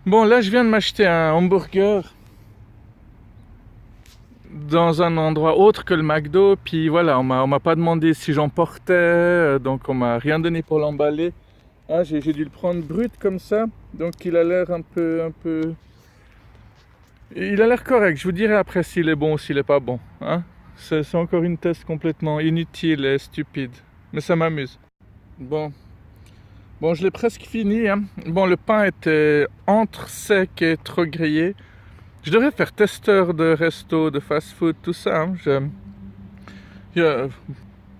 Bon, là, je viens de m'acheter un hamburger dans un endroit autre que le McDo. Puis voilà, on m'a pas demandé si j'en portais, donc on m'a rien donné pour l'emballer. Ah, j'ai dû le prendre brut comme ça. Donc il a l'air un peu. Il a l'air correct. Je vous dirai après s'il est bon ou s'il est pas bon. Hein? C'est encore une test complètement inutile et stupide. Mais ça m'amuse. Bon. Bon, je l'ai presque fini, hein. Bon, le pain était entre sec et trop grillé. Je devrais faire testeur de resto, de fast-food, tout ça, hein. Je-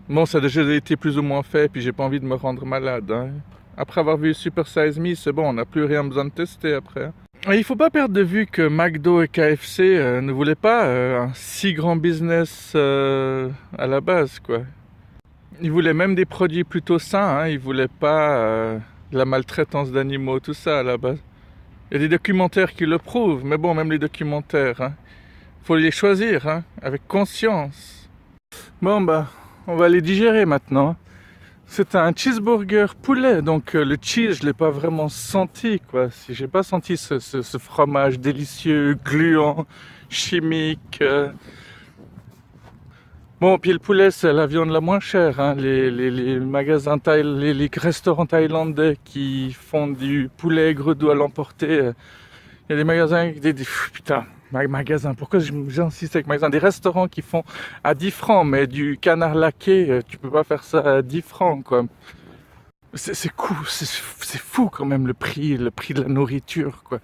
Bon, ça a déjà été plus ou moins fait, puis j'ai pas envie de me rendre malade, hein. Après avoir vu Super Size Me, c'est bon, on n'a plus rien besoin de tester après, hein. Et il faut pas perdre de vue que McDo et KFC ne voulaient pas un si grand business à la base, quoi. Ils voulaient même des produits plutôt sains, hein. Ils voulaient pas de la maltraitance d'animaux, tout ça à la base. Il y a des documentaires qui le prouvent, mais bon, même les documentaires, hein, faut les choisir, hein, avec conscience. Bon, bah, on va les digérer maintenant. C'est un cheeseburger poulet, donc le cheese, je l'ai pas vraiment senti, quoi. Si j'ai pas senti ce fromage délicieux, gluant, chimique. Bon, puis le poulet, c'est la viande la moins chère, hein. Les magasins les restaurants thaïlandais qui font du poulet gredou à l'emporter. Il y a des magasins, putain, magasins, pourquoi j'insiste avec magasins? Des restaurants qui font à 10 francs, mais du canard laqué, tu peux pas faire ça à 10 francs, quoi. C'est fou quand même le prix de la nourriture, quoi.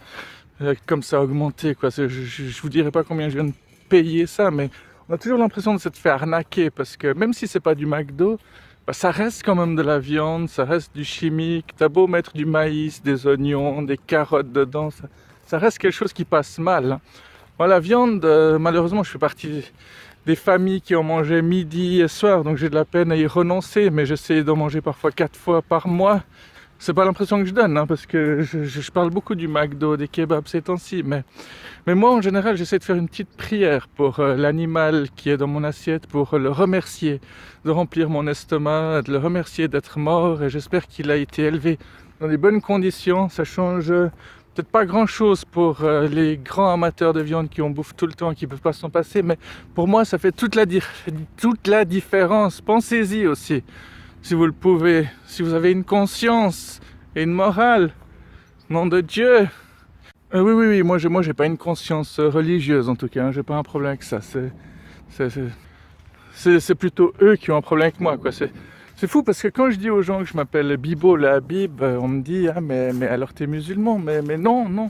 Comme ça a augmenté, quoi. Je vous dirai pas combien je viens de payer ça, mais on a toujours l'impression de s'être fait arnaquer, parce que même si c'est pas du McDo, bah, ça reste quand même de la viande, ça reste du chimique. T'as beau mettre du maïs, des oignons, des carottes dedans, ça reste quelque chose qui passe mal, hein. Moi, la viande, malheureusement, je fais partie des familles qui en mangeaient midi et soir, donc j'ai de la peine à y renoncer, mais j'essaie d'en manger parfois 4 fois par mois. C'est pas l'impression que je donne, hein, parce que je parle beaucoup du McDo, des kebabs ces temps-ci, mais moi en général j'essaie de faire une petite prière pour l'animal qui est dans mon assiette, pour le remercier de remplir mon estomac, de le remercier d'être mort, et j'espère qu'il a été élevé dans des bonnes conditions. Ça change peut-être pas grand-chose pour les grands amateurs de viande qui en bouffent tout le temps, qui peuvent pas s'en passer, mais pour moi ça fait toute la différence. Pensez-y aussi. Si vous le pouvez, si vous avez une conscience et une morale, nom de Dieu. Oui, oui, oui, moi j'ai pas une conscience religieuse en tout cas, hein, j'ai pas un problème avec ça. C'est, c'est- c'est plutôt eux qui ont un problème avec moi, quoi. C'est fou parce que quand je dis aux gens que je m'appelle Bibo la Habib, on me dit ah mais alors t'es musulman, mais non, non.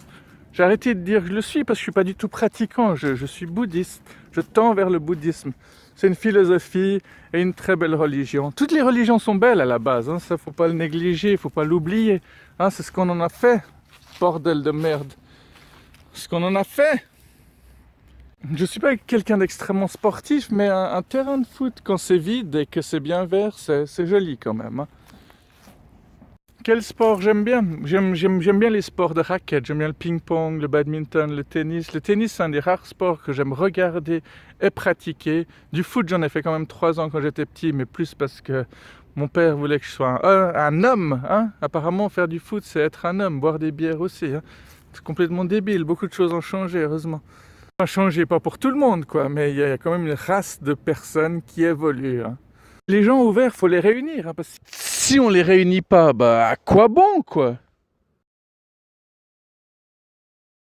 J'ai arrêté de dire que je le suis parce que je suis pas du tout pratiquant, je suis bouddhiste, je tends vers le bouddhisme. C'est une philosophie et une très belle religion. Toutes les religions sont belles à la base, hein, ça faut pas le négliger, faut pas l'oublier. Hein, c'est ce qu'on en a fait, bordel de merde. Ce qu'on en a fait. Je suis pas quelqu'un d'extrêmement sportif, mais un terrain de foot, quand c'est vide et que c'est bien vert, c'est joli quand même, hein. Quel sport j'aime bien? J'aime bien les sports de raquettes. J'aime bien le ping-pong, le badminton, le tennis. Le tennis, c'est un des rares sports que j'aime regarder et pratiquer. Du foot, j'en ai fait quand même 3 ans quand j'étais petit, mais plus parce que mon père voulait que je sois un homme, hein. Apparemment, faire du foot, c'est être un homme. Boire des bières aussi, hein. C'est complètement débile. Beaucoup de choses ont changé, heureusement. Ça a changé, pas pour tout le monde, quoi, mais il y a quand même une race de personnes qui évoluent, hein. Les gens ouverts, faut les réunir, hein, parce que si on les réunit pas, bah à quoi bon, quoi?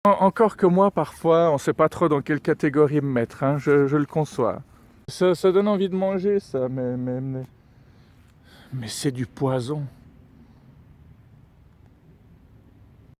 Encore que moi, parfois, on sait pas trop dans quelle catégorie me mettre, hein, je le conçois. Ça donne envie de manger, ça, mais c'est du poison.